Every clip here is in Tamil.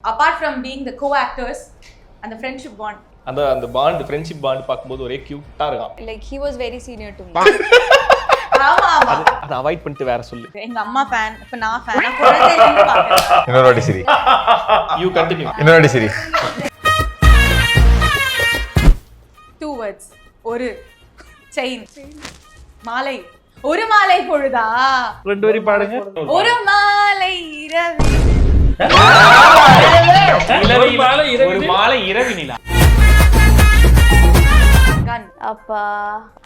Apart from being the co-actors and the friendship bond. அந்த பாண்ட் ஃப்ரெண்ட்ஷிப் பாண்ட் பாக்கும்போது ஒரே கியூட்டா இருக்கும். Like he was very senior to me. ஆமா அத அவாய்ட் பண்ணிட்டு வேற சொல்லு. எங்க அம்மா ஃபேன், இப்ப நான் ஃபேன். நான் குழந்தையில இருந்து பாக்குறேன். இன்னொரு வாட்டி சரி. You continue. இன்னொரு வாட்டி சரி. 2 words. ஒரு செயின். மாலை. ஒரு மாலை பொழுதா? ரெண்டு வரி பாடுங்க. ஒரு மாலை இரவு. ஒரு மாலை இரவு நிலா. கன். அப்பா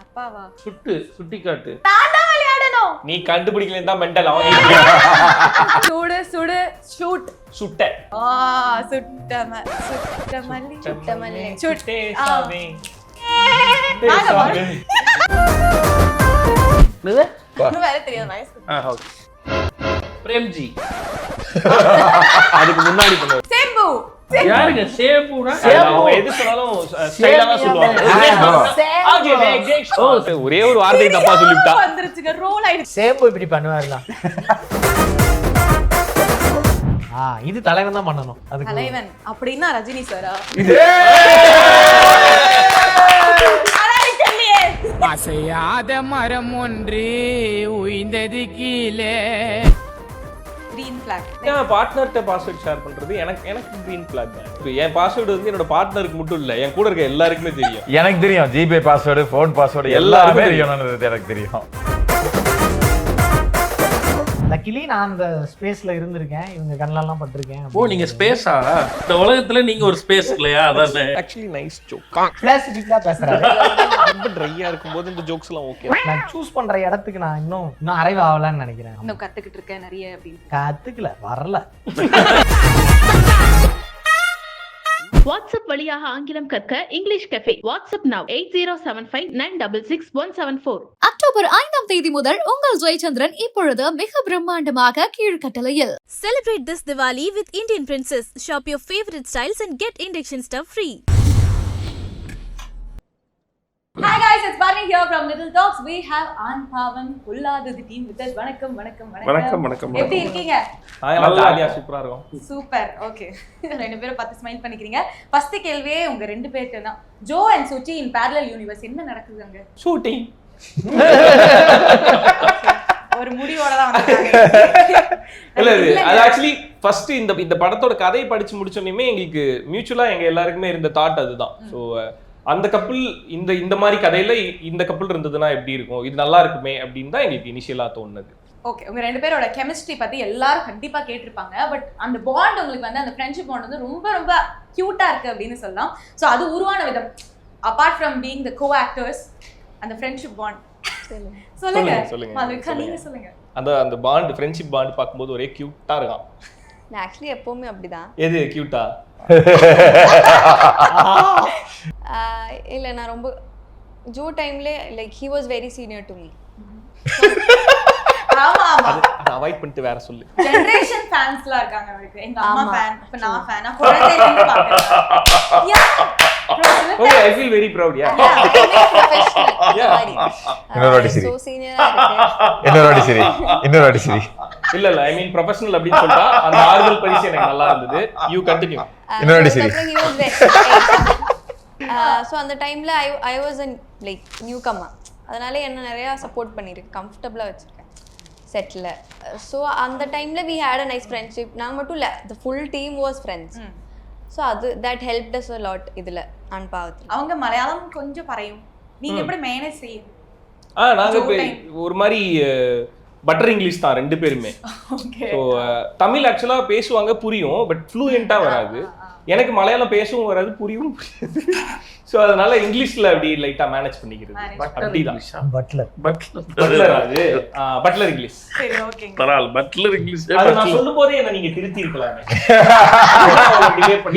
அப்பாவா? சுட்டி காட்டு. நான் தான் விளையாடணும். நீ கண்டுபிடிக்கலன்னு தான் மெண்டல் அவன். சுடு சுடு ஷூட். சுட்ட. சுட்டமல்லி. சுட்டே ஆ. சாவே. என்னது? வேற தெரியாது வயசு. ஓகே. பிரேம்ஜி. அதுக்கு முன்னாடி பண்ணுவாரு. சேம்பு. யாருங்க சேம்புனா? அவங்க எது சொன்னாலும் ஸ்டைலா தான் சொல்லுவாங்க. ஒரே ஒரு வார்த்தை தப்பா சொல்லிட்டா. வந்துருச்சுங்க ரோல் ஆயிடுச்சு. சேம்பு இப்படி பண்ணுவாருலாம். இது தலைவன் தான் பண்ணணும். அதுக்கு தலைவன் அப்படின்னா ரஜினி சாரா? அசையாத மரம் ஒன்று உயிர்ந்தது கீழே. green flag. என் பார்ட்னர்ட்ட பாஸ்வேர்ட் ஷேர் பண்றது எனக்கு green flag தான். என் பாஸ்வேர்ட் வந்து என்னோட பார்ட்னருக்கு மட்டும் இல்ல, என் கூட இருக்க எல்லாருக்குமே தெரியும். எனக்கு தெரியும் ஜிபே பாஸ்வேர்டு, ஃபோன் பாஸ்வேர்டு எல்லாமே தெரியும்ன்றது எனக்கு தெரியும். லக்கிலி நான் அந்த ஸ்பேஸ்ல இருந்திருக்கேன், இவங்க கண்ணெல்லாம் பட்டிருக்கேன். ஓ நீங்க ஸ்பேஸா? இந்த உலகத்துல நீங்க ஒரு ஸ்பேஸ் இல்லையா? அதானே. Actually nice joke. கிளாசிக்கா பேசுறாரு. ரொம்ப ட்ரையா இருக்கும்போது இந்த ஜோக்ஸ் எல்லாம் ஓகே. நான் சூஸ் பண்ற இடத்துக்கு நான் இன்னும் அரைவ் ஆகலன்னு நினைக்கிறேன். இன்னும் கத்துக்கிட்டு இருக்கேன் நிறைய அப்படின்னு. கத்துக்கல, வரல. வாட்ஸ்அப் வழியாக ஆங்கிலம் கற்க English cafe. WhatsApp now 8075966174. October 5ஆம் தேதி முதல் உங்கள் ஜெயச்சந்திரன் இப்பொழுது மிக பிரம்மாண்டமாக கீழ்கட்டளையில். Celebrate this Diwali with Indian Princess. Shop your favorite styles and get induction stuff free. Hi guys, it's Barney here from Little Talks. We have Anpavan Pulladu the team with us. வணக்கம். வணக்கம். எப்படி இருக்கீங்க? நல்லா ஜாலியா சூப்பரா இருக்கும். சூப்பர். ஓகே. ரெண்டு பேரும் பார்த்து ஸ்மைல் பண்ணிக்கிறீங்க. ஃபர்ஸ்ட் கேள்வியே உங்க ரெண்டு பேர்ட்ட தான். Joe and Suchi in parallel universe என்ன நடக்குது அங்க? ஷூட்டிங். ஒரு முடிவோட தான் வந்தாங்க. இல்ல அது ஆக்சுவலி ஃபர்ஸ்ட் இந்த படத்தோட கதையை படிச்சு முடிச்சோனே எங்களுக்கு மியூச்சுவலா எங்க எல்லாருக்குமே இருந்த தாட் அதுதான். சோ அந்த கப்பிள் இந்த மாதிரி கதையில இந்த கப்பிள் இருந்ததுன்னா எப்படி இருக்கும், இது நல்லா இருக்குமே அப்படின்னு தான் எங்களுக்கு இனிஷியலா தோணுது. ஓகே, உங்க ரெண்டு பேரோட கெமிஸ்ட்ரி பத்தி எல்லாரும் கண்டிப்பா கேட்டிருப்பாங்க. பட் அந்த பாண்ட் உங்களுக்கு வந்து அந்த ஃப்ரெண்ட்ஷிப் பாண்ட் வந்து ரொம்ப ரொம்ப கியூட்டா இருக்கு அப்படின்னு சொல்லலாம். ஸோ அது உருவான விதம் அப்பார்ட் ஃப்ரம் பீயிங் த கோ-ஆக்டர்ஸ் அந்த ஃப்ரெண்ட்ஷிப் பாண்ட் சொல்லுங்க. நீங்க சொல்லுங்க. அந்த பாண்ட் ஃப்ரெண்ட்ஷிப் பாண்ட் பாக்கும்போது ஒரே கியூட்டா இருக்கும். நான் ஆக்சுவலி எப்பவுமே அப்படிதான். எது கியூட்டா? இல்ல நான் ரொம்ப ஜோ டைம்ல like he was very senior to me. ஆமா அத அவாய்ட் பண்ணிட்டு வேற சொல்லு. ஜெனரேஷன் ஃபேன்ஸ்லாம் இருக்காங்க உங்களுக்கு. எங்க அம்மா ஃபேன், இப்ப நான் ஃபேன். நான் குழந்தையில இருந்து பாக்குறேன். Okay, I feel very proud. இன்னொரு வாட்டி சரி. So senior இருக்கு. இன்னொரு வாட்டி சரி. இன்னொரு வாட்டி சரி. இல்ல ஐ மீன் ப்ரொபஷனல் அப்படி சொல்றா. அந்த ஆர்வல் பரிசு எனக்கு நல்லா இருந்தது. You continue. இன்னொரு வாட்டி சரி. ஸோ அந்த டைம்ல ஐ வாஸ் லைக் நியூ கம்மா, அதனால என்ன நிறைய சப்போர்ட் பண்ணிருக்கு, கம்ஃபர்டபுளாக வச்சிருக்கேன் செட்டில். ஸோ அந்த டைம்ல we had a nice friendship. நாங்கள் மட்டும் இல்லை, the full team was friends. So அது that helped us a lot இதில் அன்பாவத்தில். அவங்க மலையாளம் கொஞ்சம் பறையும், நீங்க எப்படி மேனேஜ் செய்யும்? நாங்க ஒரு மாதிரி பட்டர் இங்கிலீஷ் தான் ரெண்டு பேருமே. ஸோ தமிழ் ஆக்சுவலா பேசுவாங்க, புரியும், பட் ஃப்ளூயண்டா வராது. எனக்கு மலையாளம் பேசவும் வராது, புரியவும் புரியாது. ஸோ அதனால இங்கிலீஷ்ல அப்படி லைட்டா மேனேஜ் பண்ணிக்கிறது. அப்படிதான். பட்லர் அது பட்லர் இங்கிலீஷ். சரி, ஓகேங்க. பரவாயில்ல, பட்லர் இங்கிலீஷ். அது நான் சொல்லும்போதே என்ன நீங்க திருத்தி இருக்கலாமே.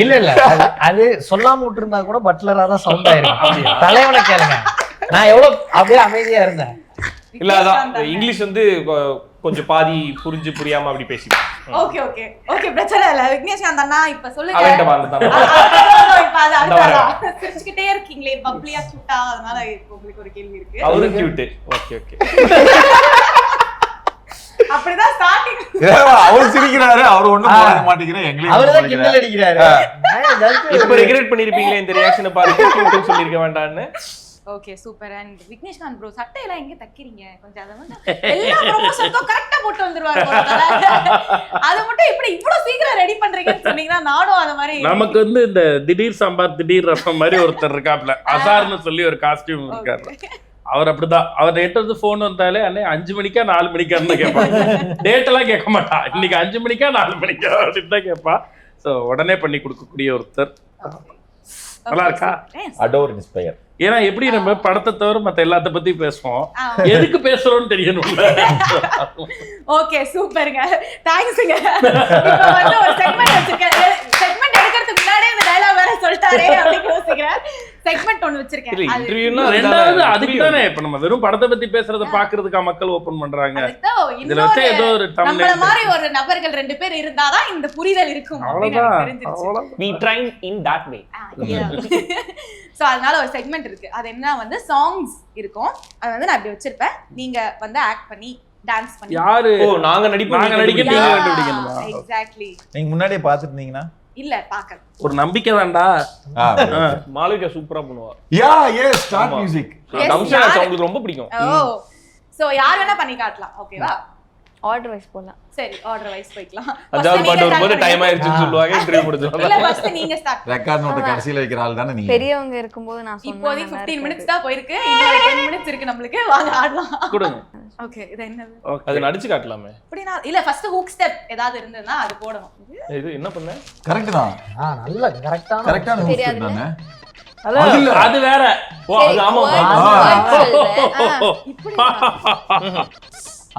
இல்ல அது சொல்லாம விட்டுருந்தா கூட பட்லரா தான் சவுண்ட் ஆயிருக்கும். தலைவனை கேளுங்க, நான் எவ்வளவு அப்படியே அமைதியா இருந்தேன். இல்ல அதான் இங்கிலீஷ் வந்து கொஞ்சம் பாதி புரிஞ்சு புரியாம அப்படி பேசிட்டேன். ஓகே ஓகே ஓகே, பிரச்சனை இல்ல. விக்னேஷ்காந்த் அண்ணா இப்ப சொல்லுங்க. அவன்ட்ட வாங்குதான். இப்ப அது அடுத்ததா சிரிச்சுக்கிட்டே இருக்கீங்களே, பப்ளியா கியூட்டா, அதனால உங்களுக்கு ஒரு கேள்வி இருக்கு. அவரு கியூட். Okay okay. அப்படிதான் ஸ்டார்டிங். அவர் சிரிக்கிறாரு, அவர் ஒண்ணும் போட மாட்டேங்கிறாரு, எங்களையும் அவர்தான் கிண்டல் அடிக்கிறாரு. இப்ப ரெக்ரெட் பண்ணிருப்பீங்களே இந்த ரியாக்ஷனை பாருங்க, கியூட்னு சொல்லிருக்க வேண்டாம்னு. Okay super. And Vigneshkanth bro சட்டை எல்லாம் எங்க தைக்கிறீங்க? கொஞ்சம் அத வந்து எல்லா ப்ரமோஷனுக்கும் கரெக்ட்டா போட்டு வந்துருவாரு போல. அத மட்டும் இப்படி இவ்வளவு சீக்கிரம் ரெடி பண்றீங்கன்னு சொன்னீங்கன்னா நானும் அத மாதிரி. நமக்கு வந்து இந்த திடீர் சாம்பார் திடீர் ரசம் மாதிரி ஒருத்தர் இருக்காப்ல, அசார்னு சொல்லி ஒரு காஸ்டியூம் இருக்காரு. அவர் அப்படிதான். அவர் எட்டு வந்து போன் வந்தாலே அண்ணே 5 மணிக்கா 4 மணிக்கான்னு கேட்பாங்க. டேட் எல்லாம் கேட்க மாட்டா, இன்னைக்கு 5 மணிக்கா 4 மணிக்கா அப்படின்னு தான் கேட்பா. ஸோ உடனே பண்ணி கொடுக்கக்கூடிய ஒருத்தர். நல்லா இருக்கா? Adore inspire. ஏன்னா எப்படி நம்ம படத்தை தவிர மத்த எல்லாத்த பத்தி பேசுவோம், எதுக்கு பேசுறோம்னு தெரியணும்ல. ஓகே சூப்பருங்க, தேங்க்ஸ்ங்க. இப்போ வந்து ஒரு செக்மெண்ட் வச்சிருக்கேன். செக்மெண்ட் எடுக்கிறதுக்கு முன்னாடியே இந்த டயலாக் வேற சொல்லிட்டாரே அப்படின்னு யோசிக்கிறேன். செக்மெண்ட் ஒன்னு வச்சிருக்கேன். ரெண்டாவது அதுக்கு தானே இப்ப நம்ம வெறும் படத்தை பத்தி பேசுறத பாக்குறதுக்கா மக்கள் ஓபன் பண்றாங்க. இதுல வச்சு ஏதோ ஒரு நம்மள மாதிரி ஒரு நபர்கள் 2 பேர் இருந்தாதான் இந்த புரிதல் இருக்கும் அப்படின்னு எனக்கு தெரிஞ்சிருச்சு. We train in that way. So அதனால ஒரு செக்மெண்ட் இருக்கு. அது என்ன வந்து சாங்ஸ் இருக்கும். அது வந்து நான் இப்படி வச்சிருப்பேன். நீங்க வந்து ஆக்ட் பண்ணி டான்ஸ் பண்ணி. யாரு? ஓ நாங்க நடிப்போம், நாங்க நடிக்க நீங்க கண்டுபிடிக்கணுமா? எக்ஸாக்ட்லி. நீங்க முன்னாடியே பாத்துட்டீங்களா? இல்ல பாக்கல. ஒரு நம்பிக்கை தான்டா. மாளவிகா சூப்பரா பண்ணுவா. Yeah yes start music. தம்ஷா உங்களுக்கு ரொம்ப பிடிக்கும். ஓ சோ யார் வேணா பண்ணி காட்டலாம். ஓகேவா? ஆர்டர் வைஸ் போலாம். சரி ஆர்டர் வைஸ் போய்க்கலாம். அதாவது பாட்டு வரும்போது டைம் ஆயிருச்சுன்னு சொல்லுவாங்க, இன்டர்வியூ முடிஞ்சிரும். இல்ல ஃபர்ஸ்ட் நீங்க ஸ்டார்ட். ரெக்கார்ட் நோட் கடைசில வைக்கிற ஆள் தானே நீங்க. பெரியவங்க இருக்கும்போது நான் சொன்னேன். இப்போதைக்கு 15 மினிட்ஸ் தான் போயிருக்கு. இன்னும் 10 மினிட்ஸ் இருக்கு நமக்கு. வாங்க ஆடலாம். கொடுங்க. ஓகே இது என்னது? அது நடிச்சு காட்டலாமே. அப்படினா இல்ல ஃபர்ஸ்ட் ஹூக் ஸ்டெப் ஏதாவது இருந்ததுனா அது போடணும். இது என்ன பண்ண? கரெக்ட் தான். நல்ல கரெக்டான ஹூக் ஸ்டெப் தானே. அது வேற. ஓ அது ஆமா. இப்படி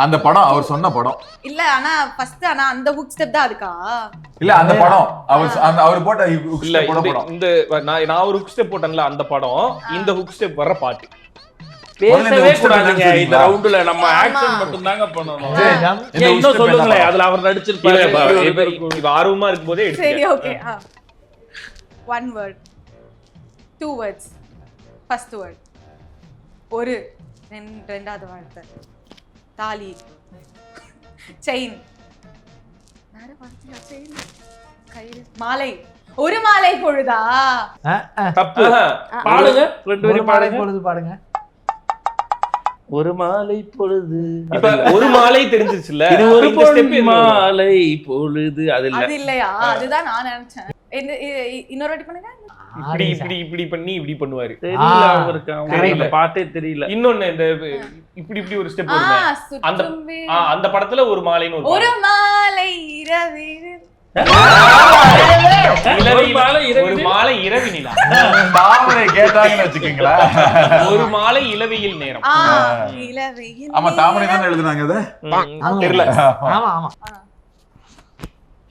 அந்த படம் அவர் சொன்ன படம் இல்ல. ஆனா ஃபர்ஸ்ட் அந்த ஹூக் ஸ்டெப் தான் அதுக்கா? இல்ல அந்த படம் அவர் போட்ட ஹூக் இல்ல ஸ்டெப் படம். இந்த நான் ஒரு ஹூக் ஸ்டெப் போட்டேன்ல அந்த படம், இந்த ஹூக் ஸ்டெப் வர பாட்டு. பேசவே கூடாதுங்க இந்த ரவுண்ட்ல. நம்ம ஆக்ஷன் மட்டும் தாங்க பண்ணணும். இன்னும் சொல்லுங்களே, அதுல அவர் நடிச்சிருப்பாரு. இது ஆர்வமா இருக்கும்போதே எடுத்து. சரி okay. 1 word 2 words. First word ஒரு ரெண்டாவது வார்த்தை தாலி செயின் கயிறு மாலை. ஒரு மாலை பொழுதா? தப்பு. பாடுங்க, 2 பேரும் பாடுங்க. பொழுது பாடுங்க. ஒரு மாலை பொழுது. இப்ப ஒரு மாலை தெரிஞ்சிருச்சுல, இது ஒரு மாலை பொழுது. அது இல்ல. அது இல்லையா? அதுதான் நான் நினைச்சேன். இன்னொரு வாட்டி பண்ணுங்க. இப்படி இப்படி இப்படி பண்ணி இப்படி பண்ணுவாரு. தெரியல அவருக்கு, தெரியல பாட்டே தெரியல. இன்னொன்னு இந்த இப்படி இப்படி ஒரு ஸ்டெப் வருமே, அந்த அந்த படத்துல ஒரு மாலைன்னு ஒரு மாலை இரவில் ஒரு மாலை இரவினிலா தாமரை கேட்டாங்கன்னு வச்சுக்கீங்களா. ஒரு மாலை இளவையில் நேரம். ஆமா தாமரை தான் எழுதுனாங்க. அது தெரியல. ஆமா ஆமா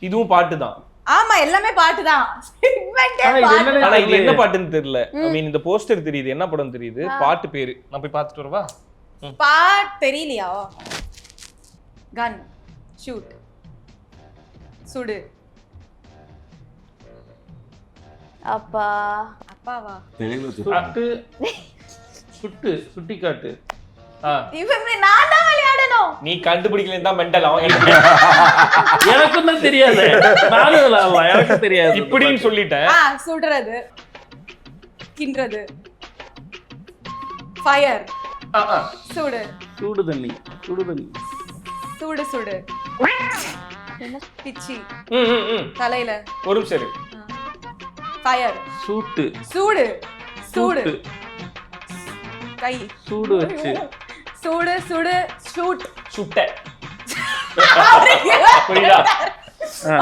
இதுவும் பாட்டு தான். ஆமா எல்லாமே பாட்டு தான். ஆனா இது என்ன பாட்டுன்னு தெரியல. ஐ மீன் இந்த போஸ்டர் தெரியுது, என்ன படம் தெரியுது, பாட்டு பேரு நான் போய் பார்த்துட்டு வரவா? பாட்டு தெரியலையா? கன் ஷூட் சுடு அப்பா அப்பாவா சுட்டு சுட்டு சுட்டி காட்டு. இவங்க நான் தான் விளையாடணும். நீ கண்டுபிடிக்கலன்னு தான் மெண்டல். எனக்கும் தான் தெரியாது, நானும் விளையாடலாம், எனக்கு தெரியாது. இப்படின்னு சொல்லிட்டேன். சுடுறது கின்றது ஃபயர் சுடு சூடு தண்ணி சுடு தண்ணி சுடு சுடு பிச்சி தலையில ஒரு சரி ஃபயர் சூட்டு சூடு சூடு கை சூடு வச்சு சூடு சுடு ஷூட் சுட்ட. புரியுதா?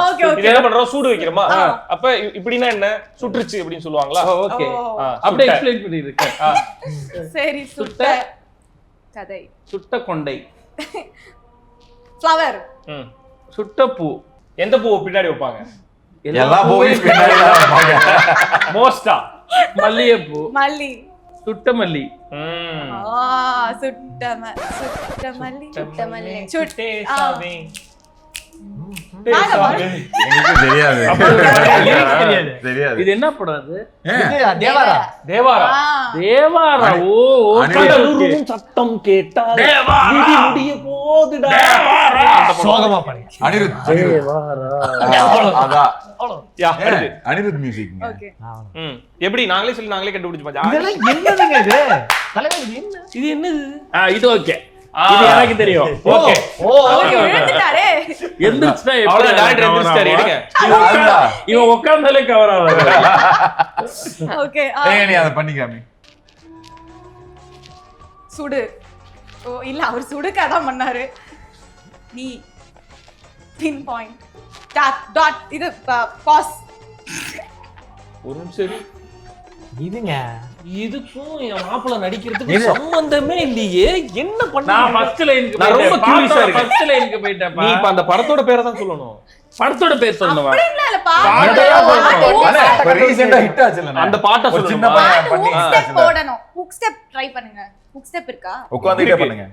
Okay okay. என்ன பண்றோம், சூடு வைக்கிறோமா? அப்ப இப்படினா என்ன, சுற்றுச்சு அப்படினு சொல்லுவாங்களா? ஓகே அப்படியே எக்ஸ்பிளைன் பண்ணிருக்கேன். சரி சுட்ட கதை சுட்ட கொண்டை ஃப்ளவர் சுட்ட பூ. எந்த பூ பின்னாடி வைப்பாங்க? எல்லா பூவையும் பின்னாடி வைப்பாங்க. மோஸ்டா மல்லிகை பூ. மல்லி சுட்ட மல்லி. சுட்ட மல்லி சுட்ட மல்லி சுட்டே சாவே. எனக்கு தெரியாது. தெரியாது. இது என்ன படம்? அது தேவாரா. தேவாரா. தேவாரா. ஓ கடலூரும் சத்தம் கேட்டால் விடி முடிய போ போதுடா சோகமா பாருங்க. அனிருத் அனிருத் மியூசிக். ஓகே எப்படி நாங்களே சொல்லி நாங்களே கண்டுபிடிச்சு பாத்தா இதெல்லாம் என்னதுங்க இது? தலைவர் இது என்ன? இது என்னது? இது ஓகே, இது எனக்கு தெரியும். ஓகே எழுந்துட்டாரே. எந்திரிச்சா அவ்வளவுதான், டைரக்டர் எந்திரிச்சாரு. எடுங்க. இவன் உட்கார்ந்தாலே கவர் ஆகுது. ஓகே நீ அதை பண்ணிக்காமி. சுடு. ஓ இல்ல, அவர் சுடுக்க தான் பண்ணாரு. நீ பின் பாயிண்ட் டாட் இது பாஸ். ஒரு நிமிஷம். இதுங்க இதுக்கும் என் மாப்பிள்ள நடிக்கிறதுக்கு சம்பந்தமே இல்லையே. என்ன பண்ண? நான் ஃபர்ஸ்ட் லைனுக்கு நான் ரொம்ப கியூரியஸா இருக்கேன். ஃபர்ஸ்ட் லைனுக்கு போயிட்டேன். நீ இப்ப அந்த படத்தோட பேரை தான் சொல்லணும். படத்தோட பேர் சொல்லணுமா? அப்படிங்களா இல்லப்பா. ரீசெண்டா ஹிட் ஆச்சுல அந்த பாட்டை ஒரு சின்ன சொல்லணும். பையன் பண்ணி ஹுக் ஸ்டெப் போடணும். ஹுக் ஸ்டெப் ட்ரை பண்ணுங்க. ஹுக் ஸ்டெப் இருக்கா? உட்கார்ந்துட்டே பண்ணுங்க.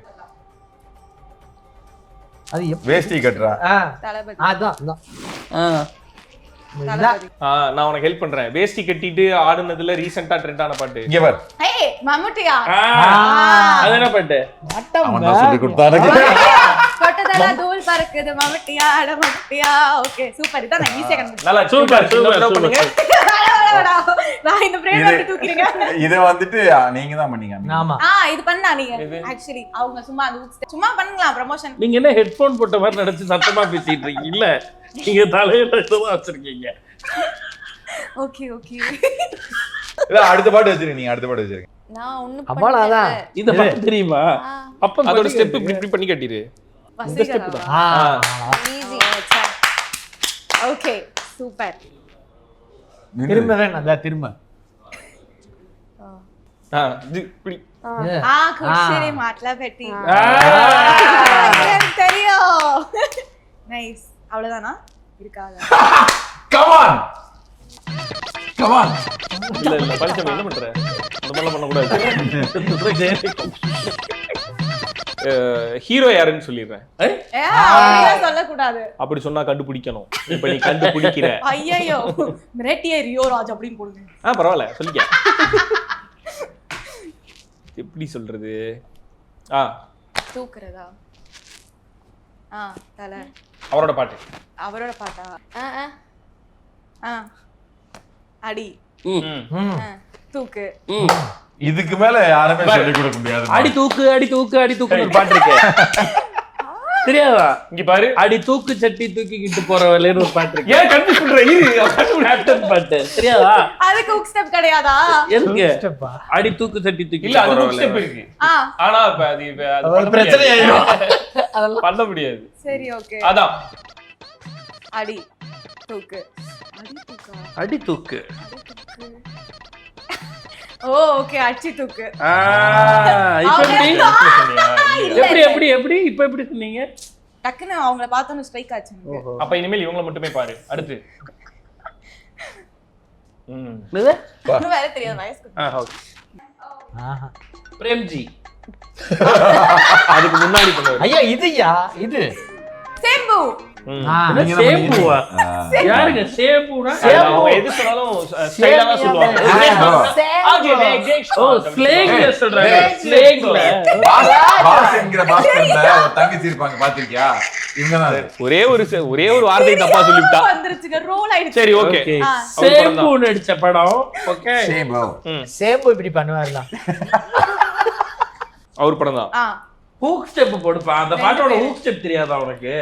அது வேஷ்டி கட்டறா. தலபதி. அதான் தலபதி. நான் உனக்கு ஹெல்ப் பண்றேன். வேஷ்டி கட்டிட்டு ஆடுனதுல ரீசெண்டா ட்ரெண்ட் ஆன பாட்டு. இங்க பார். ஏய் மம்முட்டியா. அது என்ன பாட்டு? அவன் தான் சொல்லி கொடுத்தாரு. கொட்டதெல்லாம் தூள் பறக்குது மம்முட்டியா அட மம்முட்டியா. Okay super. இதான் நான் ஈஸியா கண்டுபிடிச்சேன். நல்லா சூப்பர் சூப்பர் பண்ணுங்க. நான் இந்த பிரேம் எடுத்து தூக்கிறீங்க. இத வந்துட்டு நீங்க தான் பண்ணீங்க. ஆமா. இது பண்ணா நீங்க एक्चुअली அவங்க சும்மா அந்த சும்மா பண்ணலாம் ப்ரமோஷன். நீங்க என்ன ஹெட்போன் போட்ட மாதிரி நினைச்சு சத்தமா பேசிட்டு இருக்கீங்க? இல்ல நீங்க தலையில தான் வச்சிருக்கீங்க. Okay okay. இல்ல அடுத்த பாட்டு வச்சிருங்க. நீங்க அடுத்த பாட்டு வச்சிருங்க. நான் ஒண்ணு அவ்வளவுதான். இத பாட்டு தெரியுமா? அப்ப அதோட ஸ்டெப் இப்படி பண்ணி கட்டிரு. இந்த ஸ்டெப் தான். ஈஸி. Okay super. திரும்ப வேணாம். திரும்ப இது இப்படி. குஷிரே மாட்லா பெட்டி. தெரியும். நைஸ். அவ்வளவுதானா? இருக்காதா? Come on. Come on. இல்ல இல்ல பஞ்சம் என்ன பண்ற? அந்த மாதிரி பண்ண கூடாது. ஹீரோ யாருன்னு சொல்லிடுறேன். அப்படிலாம் சொல்லக்கூடாது. அப்படி சொன்னா கண்டுபிடிக்கணும். இப்ப நீ கண்டுபிடிக்கிற. ஐயோ மிரட்டிய ரியோ ராஜ் அப்படின்னு போடுங்க. பரவாயில்ல சொல்லிக்க. எப்படி சொல்றது? தூக்குறதா? தல. அவரோட பாட்டு. அவரோட பாட்டா? அடி. தூக்கு. இதுக்கு மேல யாருமே சொல்லி கொடுக்க முடியாது. அடி தூக்கு அடி தூக்கு அடி தூக்குன்னு ஒரு பாட்டு இருக்கு. தெரியாதா? இங்க பாரு. அடி தூக்கு சட்டி தூக்கிக்கிட்டு போற வேலைன்னு ஒரு பாட்டு இருக்கு. ஏன் கன்ஃபியூஸ் பண்ற? கேப்டன் பாட்டு தெரியாதா? அதுக்கு ஹுக் ஸ்டெப் கிடையாதா? எதுக்கு? அடி தூக்கு சட்டி தூக்கி இல்ல அது ஹுக் ஸ்டெப் இருக்கு. ஆனா இப்ப அது பிரச்சனை ஆயிடும். பண்ண முடியாது. சரி ஓகே. அதான் அடி தூக்கு. அடி தூக்கா? அடி தூக்கு. ஓ ஓகே அடி தூக்கு. எப்படி எப்படி எப்படி இப்ப எப்படி சொன்னீங்க? டக்குன்னு அவங்கள பார்த்தோன்னு ஸ்ட்ரைக் ஆச்சு. அப்ப இனிமேல் இவங்கள மட்டுமே பாரு. அடுத்து வேற தெரியாது வயசுக்கு. பிரேம்ஜி. அதுக்கு முன்னாடி பண்ணுவாரு. ஐயா இதுயா இது சேம்பு. சேம்புவா? யாருங்க சேம்புனா? அவங்க எது சொன்னாலும் ஸ்டைலா தான் சொல்லுவாங்க. ஓ ஸ்லேங்ல சொல்றாங்க. ஸ்லேங்ல பாஸ் என்கிற பாஸ்கர்ல ஒரு தங்கச்சி இருப்பாங்க பாத்திருக்கியா? இவங்க தான். ஒரே ஒரு வார்த்தை தப்பா சொல்லிட்டா. வந்துருச்சுங்க ரோல் ஆயிடுச்சு. சரி ஓகே. சேம்பு நடிச்ச படம். ஓகே சேம்பு இப்படி பண்ணுவாருல. அவர் படம் தான். ஹூக் ஸ்டெப் போடுப்பா. அந்த பாட்டோட ஹூக் ஸ்டெப் தெரியாதா உனக்கு?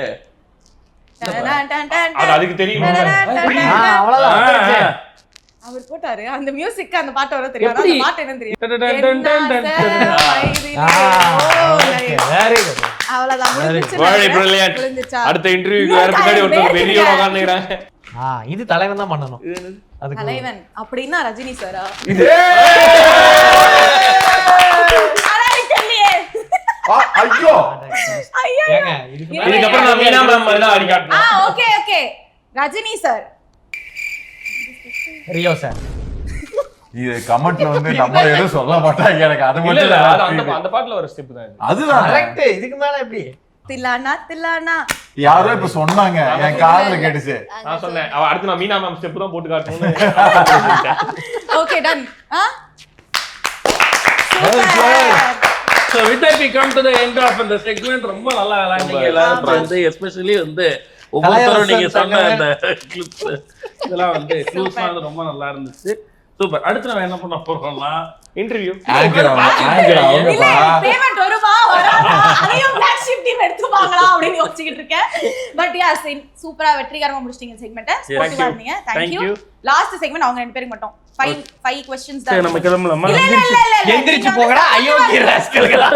அது அதுக்கு தெரியும். அவ்வளவுதான். அவர் போட்டாரு அந்த மியூசிக் அந்த பாட்டு வர தெரியும். அந்த பாட்டு என்ன தெரியும்? Very good. அவ்வளவுதான் முடிஞ்சிச்சு. அடுத்த இன்டர்வியூக்கு வேற பின்னாடி ஒருத்தர் வெளியோட உட்கார்ந்துறாங்க. இது தலைவன் தான் பண்ணணும். அதுக்கு தலைவன் அப்படினா ரஜினி சாரா? ஐயோ ஏங்க இதுக்கு அப்புறம் நான் மீனா மேம் மாதிரி தான் ஆடி காட்டணும். Okay okay Rajini sir. Rio sir. இது கமெண்ட்ல வந்து நம்ம எதுவும் சொல்ல மாட்டாங்க. எனக்கு அது மட்டும் இல்ல அந்த பாட்டுல ஒரு ஸ்டெப் தான் இது. அதுதான் கரெக்ட். இதுக்கு மேல எப்படி? தில்லானா தில்லானா யாரோ இப்ப சொன்னாங்க என் காதுல கேட்டுச்சு. நான் சொன்னேன் அடுத்து நான் மீனா மேம் ஸ்டெப் தான் போட்டு காட்டணும்னு. Okay done. So with that we come to the end of the segment. ரொம்ப நல்லா விளையாண்டீங்க எல்லாரும் வந்து எஸ்பெஷலி வந்து ஒவ்வொருத்தரும் நீங்க சொன்ன அந்த கிளிப்ஸ் இதெல்லாம் வந்து க்ளூஸ்லாம் ரொம்ப நல்லா இருந்துச்சு. சூப்பர். அடுத்து நம்ம என்ன பண்ண போறோம்னா இன்டர்வியூ. பேமெண்ட் வருமா வராதா அதையும் பிளாக் ஷிப் டீம் எடுத்துவாங்களா அப்படினு யோசிச்சிட்டு இருக்கேன். பட் யாஸ் சூப்பரா வெற்றிகரமா முடிச்சிட்டீங்க செக்மெண்ட்ட. ஸ்போர்ட்டிவா இருந்தீங்க. Thank you. லாஸ்ட் செக்மெண்ட் அவங்க ரெண்டு பேருக்கு மட்டும் 5 क्वेश्चंस தான். நம்ம கிளம்பலாமா? எந்திரிச்சு போங்கடா அயோக்கிய ராஸ்கல்களா.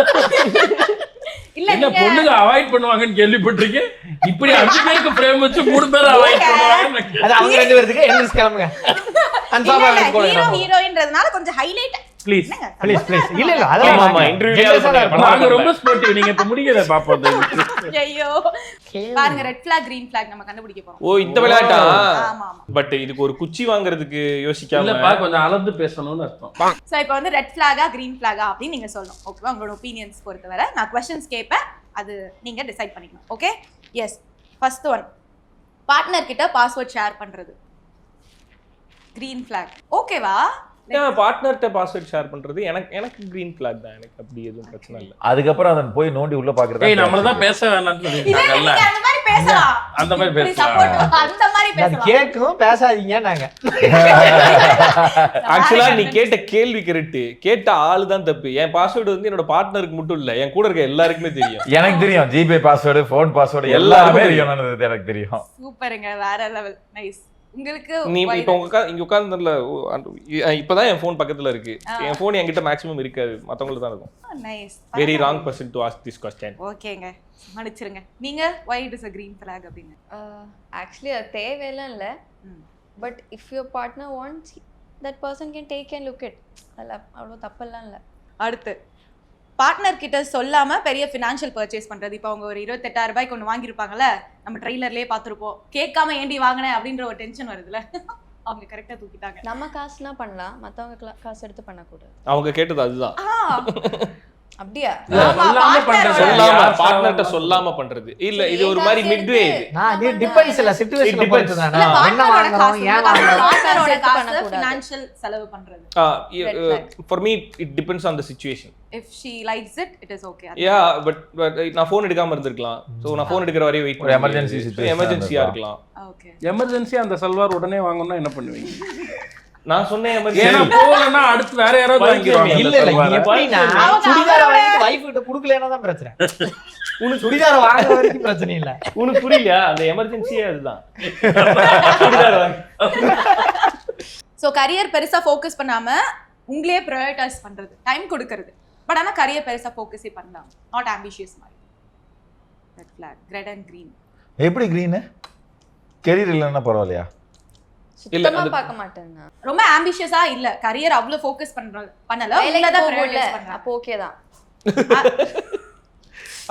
என்ன பொண்ணுங்க அவாய்ட் பண்ணுவாங்கன்னு கேள்விப்பட்டிருக்கேன். இப்படி 5 பேருக்கு பிரேம் வச்சு 3 பேர் அவாய்ட் பண்ணுவாங்க. அது அவங்க ரெண்டு பேருக்கு எந்திரிச்சு கிளம்புங்க. அன்சாபா வந்து போங்க. ஹீரோயின்றதுனால கொஞ்சம் ஹைலைட் ப்ளீஸ் இல்ல அதெல்லாம் இன்டர்வியூ நாங்க ரொம்ப ஸ்போர்ட்டிவ். நீங்க இப்ப முடியல பாப்போம். ஐயோ பாருங்க ரெட் ஃபிளாக் கிரீன் ஃபிளாக் நம்ம கண்டுபிடிக்க போறோம். ஓ இந்த விளையாட்டா? ஆமா ஆமா. பட் இதுக்கு ஒரு குச்சி வாங்குறதுக்கு யோசிக்காம இல்லப்பா கொஞ்சம் அளந்து பேசணும்னு அர்த்தம். சோ இப்போ வந்து ரெட் ஃபிளாகா கிரீன் ஃபிளாகா அப்படி நீங்க சொல்லணும். ஓகேவா? உங்களோட ஒபினியன்ஸ் பொறுத்தவரை நான் क्वेश्चंस கேட்பேன். அது நீங்க டிசைட் பண்ணிக்கணும். Okay? Yes. First one. Partner கிட்ட பாஸ்வேர்ட் ஷேர் பண்றது. Green flag. ஓகேவா? நான் பார்ட்னர்ட்ட பாஸ்வேர்ட் ஷேர் பண்றது எனக்கு கிரீன் ஃபிளாக் தான். எனக்கு அப்படி எதுவும் பிரச்சனை இல்ல. அதுக்கப்புறம் அதன் போய் நோண்டி உள்ள பாக்குறது. ஏய் நம்மள தான் பேச வேணாம்னு சொல்லிட்டாங்கல்ல. அந்த மாதிரி பேசலாம். அந்த மாதிரி பேசலாம். சப்போர்ட் அந்த மாதிரி பேசலாம். கேக்கும் பேசாதீங்க நாங்க. ஆக்சுவலா நீ கேட்ட கேள்வி கரெக்ட். கேட்ட ஆளு தான் தப்பு. என் பாஸ்வேர்டு வந்து என்னோட பார்ட்னருக்கு மட்டும் இல்ல, என் கூட இருக்க எல்லாருக்குமே தெரியும். எனக்கு தெரியும். ஜிபே பாஸ்வேர்டு, ஃபோன் பாஸ்வேர்டு எல்லாமே தெரியும்னு எனக்கு தெரியும். சூப்பருங்க. வேற லெவல். நைஸ். உங்களுக்கு நீ இப்போ இங்க உட்கார்ந்தல இப்பதான் என் ஃபோன் பக்கத்துல இருக்கு. என் ஃபோன் என்கிட்ட மேக்ஸिमम இருக்காது, மத்தவங்களுக்கு தான் இருக்கும். Nice. Very wrong person to ask this question. ஓகேங்க. மன்னிச்சிருங்க. நீங்க why it is a green flag அப்படிங்க? ஆக்சுவலி அது தேவையில்லை இல்ல. But if your partner wants that person can take and look it. அதெல்லாம் அவ்வளோ தப்பெல்லாம் இல்லை. அடுத்து பார்ட்னர் கிட்ட சொல்லாம பெரிய ஃபினான்ஷியல் பர்ச்சேஸ் பண்றது. இப்போ அவங்க ஒரு 28,000 ரூபாய்க்கு ஒன்று வாங்கியிருப்பாங்கல்ல, நம்ம ட்ரெய்லர்லேயே பார்த்துருப்போம். கேட்காம ஏண்டி வாங்கினேன் அப்படின்ற ஒரு டென்ஷன் வருதுல்ல, அவங்க கரெக்டாக தூக்கிட்டாங்க. நம்ம காசுனா பண்ணலாம், மற்றவங்க காசு எடுத்து பண்ணக்கூடாது. அவங்க கேட்டது அதுதான். அப்படியா? பார்ட்னர்ட்ட சொல்லாம பண்றது இல்ல, இது ஒரு மாதிரி மிட்வே. இது டிபெண்ட்ஸ் இல்ல, சிச்சுவேஷன் பொறுத்து தான். என்ன வாங்குறோம், ஏன் வாங்குறோம், பார்ட்னரோட காசு ஃபினான்ஷியல் செலவு பண்றது. For me it depends on the situation. If she likes it, it is okay. Yeah, but நான் ஃபோன் எடுக்காம இருந்திருக்கலாம். சோ நான் ஃபோன் எடுக்கிற வரையும் வெயிட் ஒரு எமர்ஜென்சி சிச்சுவேஷன், எமர்ஜென்சியா இருக்கலாம். ஓகே. எமர்ஜென்சி அந்த சல்வார் உடனே வாங்கணும்னா என்ன பண்ணுவீங்க? நான் சொன்னேன் ஏன்னா எமர்ஜென்சி போகலன்னா அடுத்து வேற யாராவது வாங்கிடுவாங்க. இல்ல இல்ல, நீ எப்படின்னா சுடிதார வாங்கி வைஃப் கிட்ட குடுக்கலனா தான் பிரச்சனை. உனக்கு சுடிதார வாங்குற வரைக்கும் பிரச்சனை இல்ல. உனக்கு புரியலையா? அந்த எமர்ஜென்சியே அதுதான். சுடிதார் வாங்க. சோ கரியர் பெருசா ஃபோக்கஸ் பண்ணாம உங்களே பிரையாரிட்டைஸ் பண்றது, டைம் கொடுக்கிறது. பட் ஆனா கரியர் பெருசா ஃபோக்கஸே பண்ணலாம். நாட் ஆம்பிஷியஸ் மாதிரி. Red flag. Red and green. எப்படி கிரீன்? கெரியர் இல்லன்னா பரவாயில்லையா? சுத்தமா பார்க்க மாட்டேன். ரொம்ப ஆம்பிஷியஸா இல்ல, கரியர் அவ்வளவு ஃபோக்கஸ் பண்ணல, உங்கள தான் பிரையாரிட்டைஸ் பண்றேன். அப்போ ஓகே தான்.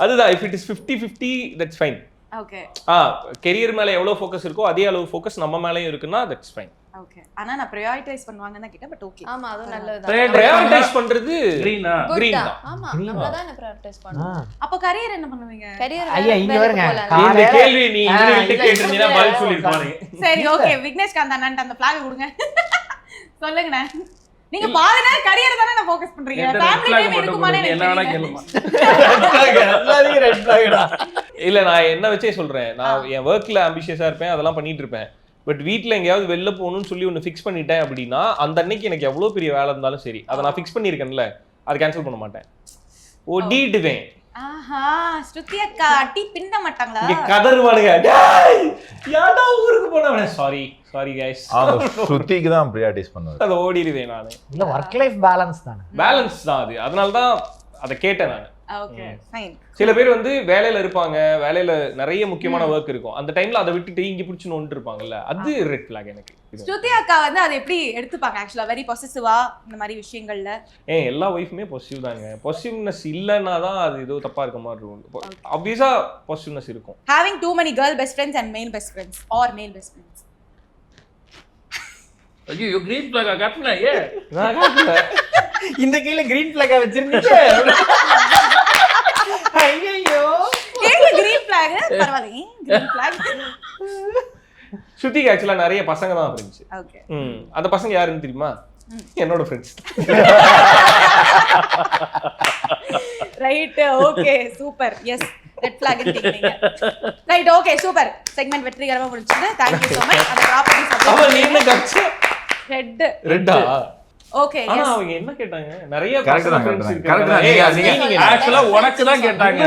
அதுதான். if it is 50-50 that's fine. Okay. Career மேல எவ்வளவு ஃபோக்கஸ் இருக்கோ அதே அளவு ஃபோக்கஸ் நம்ம மேலயும் இருக்குன்னா that's fine. ஓகே. ஆனா நான் பிரையாரிட்டைஸ் பண்ணுவாங்கன்னு தான் கேட்டேன். But okay. ஆமா, அது நல்லது. பிரையாரிட்டைஸ் பண்றது கிரீனா? கிரீன் தான். ஆமா, நம்ம தான் பிரையாரிட்டைஸ் பண்ணணும். அப்ப கரியர் என்ன பண்ணுவீங்க? கரியர் ஐயா இங்க வருங்க. இந்த கேள்வி நீ இவங்கிட்ட கேட்டிருந்தீனா பதில் சொல்லிருப்பாங்க. சரி ஓகே. விக்னேஷ் காந்த் அண்ணன்ட்ட அந்த ஃபிளாக் கொடுங்க. சொல்லுங்கண்ணே. நீங்க பாருங்க, கரியர் தானே நான் ஃபோக்கஸ் பண்றீங்க. ஃபேமிலி டைம் இருக்குமானே என்ன வேணா கேளுமா. இல்ல நான் என்ன வச்சே சொல்றேன். நான் என் வர்க்ல ஆம்பிஷியஸா இருப்பேன், அதெல்லாம் பண்ணிட்டு இருப்பேன். பட் வீட்ல எங்கயாவது வெளில போகணும்னு சொல்லி ஒன்னு ஃபிக்ஸ் பண்ணிட்டேன் அப்படின்னா அந்த அன்னைக்கு எனக்கு எவ்வளவு பெரிய வேலை இருந்தாலும் சரி, அதை நான் ஃபிக்ஸ் பண்ணியிருக்கேன்ல, அதை கேன்சல் பண்ண மாட்டேன். ஓடிடுவேன். ஆஹா, ஸ்ருதி அக்கா அடி பின்ன மாட்டாங்களா? இங்க கதறுவானுங்க. டேய் யாடா ஊருக்கு போனவனே. Sorry guys. அவங்க ஸ்ருதிக்கு தான் பிரையாரிட்டைஸ் பண்ணுவாங்க. அத ஓடிடுவேன் நானு. இல்ல வொர்க் லைஃப் பேலன்ஸ் தான. பேலன்ஸ் தான் அது. அதனால தான் அத கேட்டேன் நான். Okay fine. சில பேர் வந்து வேலையில இருப்பாங்க, வேலையில நிறைய முக்கியமான வர்க் இருக்கும், அந்த டைம்ல அதை விட்டுட்டு இங்க பிடிச்சு நோண்டு இருப்பாங்கல்ல, அது ரெட் ஃபிளாக் எனக்கு. ஸ்ருதி அக்கா வந்து அதை எப்படி எடுத்துப்பாங்க ஆக்சுவலா? வெரி பொசசிவா இந்த மாதிரி விஷயங்கள்ல? எல்லா வைஃப்மே பொசிட்டிவ் தாங்க. பொசிட்டிவ்னஸ் இல்லைன்னா தான் அது ஏதோ தப்பா இருக்க மாதிரி இருக்கும். ஆப்வியஸா பொசிட்டிவ்னஸ் இருக்கும். Having too many girl best friends and male best friends or male best friends. ஐயோ கிரீன் ஃபிளாக் காட்டுனா ஏ நான் காட்டல. இந்த கீழ கிரீன் ஃபிளாக் வச்சிருந்தீங்க. ஐயோ ஏங்க கிரீன் ஃபிளாக்? பரவாயில்லை. Green flag. ஸ்ருதிக்கு ஆக்சுவலா நிறைய பசங்க தான் இருந்துச்சு. ஓகே. அந்த பசங்க யாருன்னு தெரியுமா? என்னோட friends. Right, okay, super. Yes, red flag எடுத்தீங்க. Right, okay, super. செக்மெண்ட் வெற்றிகரமா முடிச்சது. Thank you so much. அந்த ப்ராப்பர்ட்டி அவ நீ என்ன கட்ச ரெட்டா? ஓகே, ஆனா எஸ். அவங்க என்ன கேட்டாங்க? நிறைய Correct தான், ஃப்ரெண்ட்ஸ் correct இருக்காங்க. தான். நீங்க ஆக்சுவலா உனக்கு தான் கேட்டாங்க.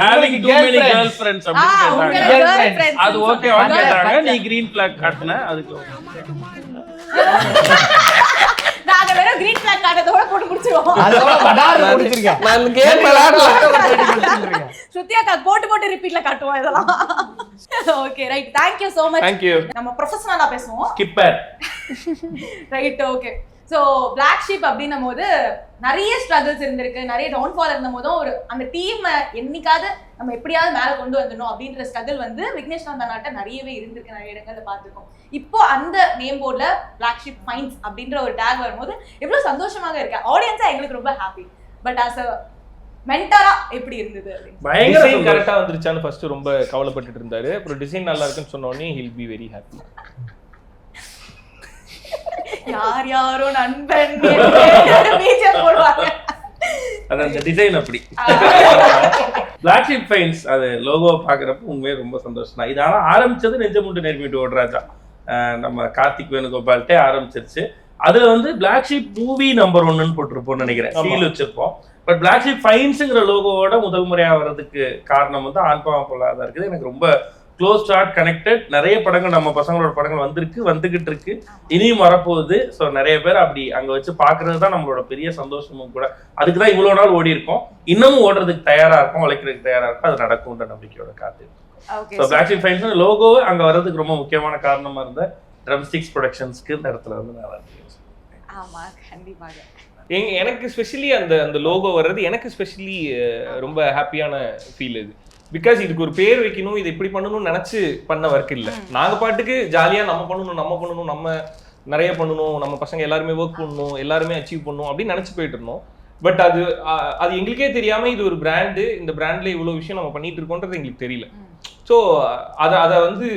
having too many girlfriends அப்படின்னு உங்க கேட்டாங்க. girlfriends. அது ஓகேவா கேட்டாங்க. நீ green flag காட்டுன அதுக்கு நாங்க வெறும் கிரீன் ஃபிளாக் காட்டதோட போட்டு முடிச்சிரோம். அதோட படார் முடிச்சிருக்கேன். நான் கேம் விளையாடல. ஸ்ருதியாக்கா போட்டு ரிப்பீட்ல காட்டுவோம் இதெல்லாம். Okay, right. Thank you so much. Thank you. நம்ம ப்ரொஃபஷனலா பேசுவோம். கிப்பர். Right, okay. So black sheep அப்படின்னும் போது நிறைய ஸ்ட்ரகிள்ஸ் இருந்திருக்கு, நிறைய டவுன்ஃபால் இருந்த போதும் ஒரு அந்த டீமை என்னைக்காவது நம்ம எப்படியாவது மேலே கொண்டு வந்துடணும் அப்படின்ற ஸ்ட்ரகிள் வந்து விக்னேஷ் நாட்ட நிறையவே இருந்திருக்கு, நிறைய இடங்கள்ல பார்த்துருக்கோம். இப்போ அந்த நேம் போர்ட்ல பிளாக் ஷீப் ஃபைன்ஸ் அப்படின்ற ஒரு டேக் வரும்போது எவ்வளவு சந்தோஷமாக இருக்கு. ஆடியன்ஸா எங்களுக்கு ரொம்ப ஹாப்பி. பட் ஆஸ் அ மென்டாரா எப்படி இருந்தது? டிசைன் கரெக்டா வந்துருச்சான்னு ஃபர்ஸ்ட் ரொம்ப கவலைப்பட்டுட்டு இருந்தாரு. அப்புறம் டிசைன் நல்லா இருக்குன்னு சொன்ன உடனே he'll be very happy. யார் யாரோ நண்பன் பீஜம் போடுவாங்க. அது அந்த டிசைன் அப்படி. பிளாக் ஷீப் ஃபைன்ஸ் அது லோகோ பாக்குறப்ப உண்மையே ரொம்ப சந்தோஷம் தான். இது ஆனா ஆரம்பிச்சது நெஞ்சமுண்டு நெருமிட்டு ஓடுறாஜா நம்ம கார்த்திக் வேணுகோபால்ட்டே ஆரம்பிச்சிருச்சு. அதுல வந்து பிளாக் ஷீப் மூவி நம்பர் 1 போட்டிருப்போம்னு நினைக்கிறேன், சீல் வச்சிருப்போம். பட் பிளாக் ஷீப் ஃபைன்ஸுங்கிற லோகோவோட முதல் முறையா வர்றதுக்கு காரணம் வந்து ஆண்பாவா பொல்லாதா இருக்குது. எனக்கு ரொம்ப க்ளோஸ் ஸ்டார்ட் கனெக்டட். நிறைய படங்கள் நம்ம பசங்களோட படங்கள் வந்துகிட்டு இருக்கு, இனியும் வரப்போகுது. ஸோ நிறைய பேர் அப்படி அங்க வச்சு பாக்குறது தான் நம்மளோட பெரிய சந்தோஷமும் கூட. அதுக்கு தான் இவ்வளவு நாள் ஓடி இருக்கோம், இன்னமும் ஓடுறதுக்கு தயாரா இருக்கும், உழைக்கிறதுக்கு தயாரா இருக்கும். அது நடக்கும்ன்ற நம்பிக்கையோட காத்து. ஸோ பிளாக் ஷீப் ஃபைன்ஸ் லோகோ அங்க வர்றதுக்கு ரொம்ப முக்கியமான காரணமா இருந்த ட்ரம்ஸ்டிக்ஸ் ப்ரொடக்ஷன்ஸ்க்கு இந்த இடத்துல வந்து நான் வரேன். ஆமா, கண்டிப்பாக. எனக்கு ஸ்பெஷலி அந்த லோகோ வர்றது எனக்கு ஸ்பெஷலி ரொம்ப ஹாப்பியான ஃபீல் இது. பிகாஸ் இதுக்கு ஒரு பேர் வைக்கணும், இது எப்படி பண்ணணும்னு நினைச்சு பண்ண ஒர்க் இல்லை. நாங்க பாட்டுக்கு ஜாலியா நம்ம பண்ணணும், நம்ம நிறைய பண்ணணும், நம்ம பசங்க எல்லாருமே ஒர்க் பண்ணணும், எல்லாருமே அச்சீவ் பண்ணணும் அப்படின்னு நினைச்சு போயிட்டு இருந்தோம். பட் அது எங்களுக்கே தெரியாம இது ஒரு பிராண்டு, இந்த பிராண்ட்ல இவ்வளவு விஷயம் நம்ம பண்ணிட்டு இருக்கோன்றது எங்களுக்கு தெரியல. ஸோ அதை வந்து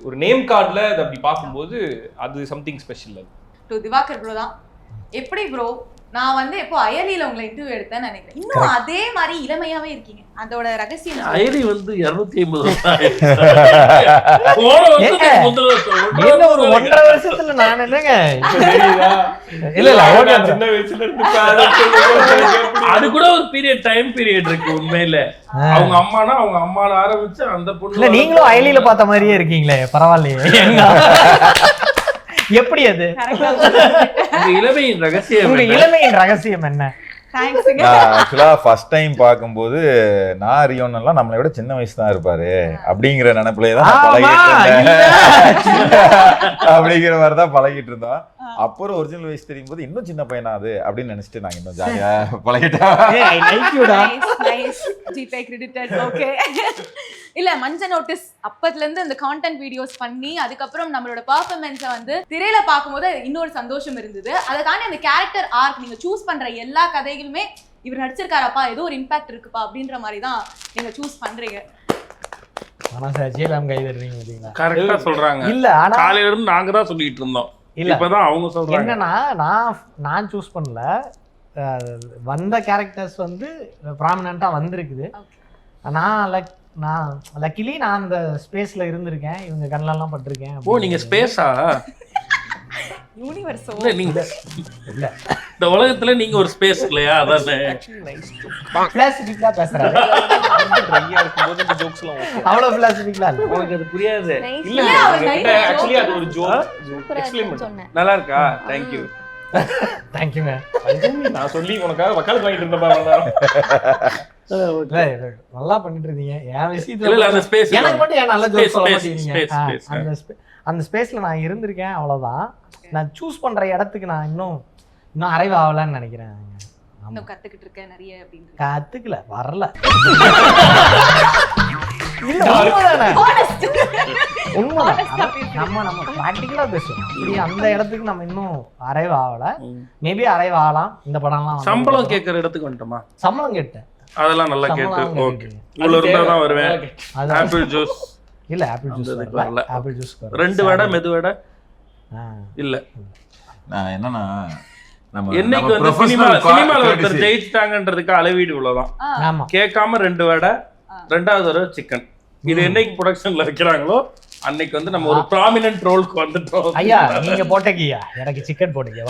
ஒரு நேம் கார்டில் அதை அப்படி பார்க்கும்போது அது சம்திங் ஸ்பெஷல். அது டு திவாகர் ப்ரோ தான். எப்படி ப்ரோ, நான் வந்து எப்போ அயலியில உங்களை இன்டர்வியூ எடுத்தேன்னு நினைக்கிறேன், இன்னும் அதே மாதிரி இளமையாவே இருக்கீங்க. அதோட ரகசியம் அயலி வந்து 250 ஒரு 1.5 வருஷத்துல நான் என்னங்க இல்ல சின்ன வயசுல இருந்து அது கூட ஒரு டைம் பீரியட் இருக்கு உண்மையில. அவங்க அம்மானா அவங்க அம்மால ஆரம்பிச்சு அந்த பொண்ணு. நீங்களும் அயலியில பார்த்த மாதிரியே இருக்கீங்களே, பரவாயில்லையே. எப்படி அது இளமையின் ரகசியம் என்ன? ஆக்சுவலா ஃபர்ஸ்ட் டைம் பார்க்கும்போது நான் ரியோன் எல்லாம் நம்மளை விட சின்ன வயசு தான் இருப்பாரு அப்படிங்கிற நினைப்புலயே தான் அப்படிங்கிற மாதிரி தான் பழகிட்டு இருந்தோம். அப்புறம் ஒரிஜினல் வயசு தெரியும் போது இன்னும் சின்ன பையனா அது அப்படின்னு நினைச்சிட்டு நாங்க இன்னும் ஜாலியா பழகிட்டோம். இல்ல மஞ்ச நோட்டீஸ் அப்பத்துல இருந்து அந்த கான்டென்ட் வீடியோஸ் பண்ணி அதுக்கப்புறம் நம்மளோட பெர்ஃபார்மன்ஸை வந்து திரையில பார்க்கும்போது இன்னொரு சந்தோஷம் இருந்தது. அதை தாண்டி அந்த கேரக்டர் ஆர்க் நீங்க சூஸ் பண்ற எல்லா கதைகளுமே இவர் நடிச்சிருக்காரப்பா, ஏதோ ஒரு இம்பாக்ட் இருக்குப்பா அப்படின்ற மாதிரி தான் நீங்க சூஸ் பண்றீங்க. ஆனா சார் ஜெயலாம் கை தர்றீங்க பாத்தீங்களா? கரெக்ட்டா சொல்றாங்க. இல்ல ஆனா காலையில இருந்து நாங்க தான் சொல்லிட்டு இருந்தோம், இப்பதான் அவங்க சொல்றாங்க. என்னன்னா நான் சூஸ் பண்ணல, வந்த கேரக்டர்ஸ் வந்து ப்ராமினென்ட்டா வந்திருக்குது. நான் லக்கிலி நான் அந்த ஸ்பேஸ்ல இருந்திருக்கேன், இவங்க கண்ணெல்லாம் பட்டிருக்கேன். ஓ நீங்க ஸ்பேஸா? யூனிவர்ஸ் நீங்க இல்ல இந்த உலகத்துல நீங்க ஒரு ஸ்பேஸ் இல்லையா? அதானே பிளாஸ்டிக்கா பேசுறாரு. ட்ரையா இருக்கும்போது இந்த ஜோக்ஸ்லாம் அவ்வளவு பிளாஸ்டிக்கா இல்ல, உங்களுக்கு அது புரியாது. இல்ல एक्चुअली அது ஒரு ஜோக் எக்ஸ்பிளைன் பண்ணேன். நல்லா இருக்கா? Thank you. நான் சொல்லி உனக்காக வக்காலத்து வாங்கிட்டு இருந்தேன். நல்லா பண்ணிட்டு இருந்தீங்க. என் விஷயத்துல அந்த ஸ்பேஸ் எனக்கு மட்டும் ஏன் நல்ல ஜோக் சொல்ல மாட்டீங்க? அந்த ஸ்பேஸ்ல நான் இருந்திருக்கேன், அவ்வளவுதான். நான் சூஸ் பண்ற இடத்துக்கு நான் இன்னும் அரைவ் ஆகலன்னு நினைக்கிறேன். இன்னும் கத்துக்கிட்டு இருக்கேன் நிறைய அப்படின்னு. கத்துக்கல, வரல. உண்மைதான். நம்ம பிராக்டிகலா பேசுவோம். இப்படி அந்த இடத்துக்கு நம்ம இன்னும் அரைவ் ஆகல. மேபி அரைவ் ஆகலாம். இந்த படம்லாம் சம்பளம் கேட்கற இடத்துக்கு வந்துட்டோமா? சம்பளம் கேட்டேன், அதெல்லாம் நல்லா கேட்டு ஓகே. உள்ள இருந்தா தான் வருவேன். ஆப்பிள் ஜூஸ் இல்ல, ஆப்பிள் ஜூஸ் வரல. ஆப்பிள் ஜூஸ் 2 வடை மெது வடை இல்ல. நான் என்னன்னா நம்ம என்னைக்கு நம்ம வந்து professional சினிமால ஒருத்தர் courtesy. ஜெயிச்சிட்டாங்கன்றதுக்கு அளவீடு இவ்வளவுதான். ஆமா கேட்காம 2 வடை, 2வது தடவை சிக்கன். இது என்னைக்கு ப்ரொடக்ஷன்ல வைக்கிறாங்களோ அன்னைக்கு வந்து நம்ம ஒரு ப்ராமினன்ட் ரோலுக்கு வந்துட்டோம். ஐயா நீங்க போட்டீங்கய்யா, எனக்கு சிக்கன் போட்டீங்க.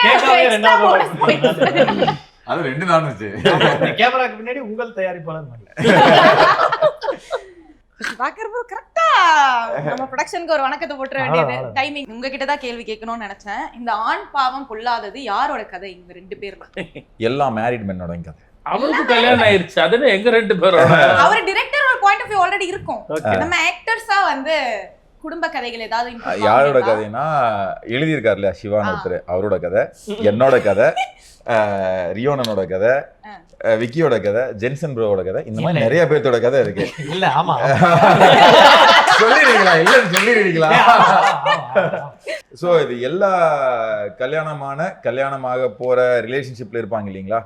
கேட்காவே 2வது அது 2 நான்வெஜ். கேமராக்கு பின்னாடி உங்கள் தயாரிப்பாளர் மாதிரி. பாக்குறப்போ கரெக்டா நம்ம ப்ரொடக்ஷனுக்கு ஒரு வணக்கத்தை போட்டுற வேண்டியது டைமிங். உங்ககிட்ட தான் கேள்வி கேட்கணும்னு நினைச்சேன். இந்த ஆண் பாவம் பொல்லாதது யாரோட கதை? இவங்க 2 பேர்ல எல்லா மேரிட் மென்னோட கதை. அவருக்கு கல்யாணம் ஆயிருச்சு. அதுல எங்க 2 பேரோட அவர் டைரக்டர் ஒரு பாயிண்ட் ஆஃப் வியூ ஆல்ரெடி இருக்கும். நம்ம ஆக்டர்ஸா வந்து குடும்ப கதைகள் ஏதாவது யாரோட கதைனா எழுதியிருக்காரு இல்லையா சிவான் ஒருத்தர், அவரோட கதை, என்னோட கதை, ரியோனனோட கதை, விக்கியோட கதை, ஜென்சன் ப்ரோவோட கதை, இந்த மாதிரி நிறைய பேர்த்தோட கதை இருக்கு. இல்ல ஆமா சொல்லிடுறீங்களா? இல்லன்னு சொல்லிடுறீங்களா? சோ இது எல்லா கல்யாணமாக போற ரிலேஷன்ஷிப்ல இருப்பாங்க இல்லைங்களா,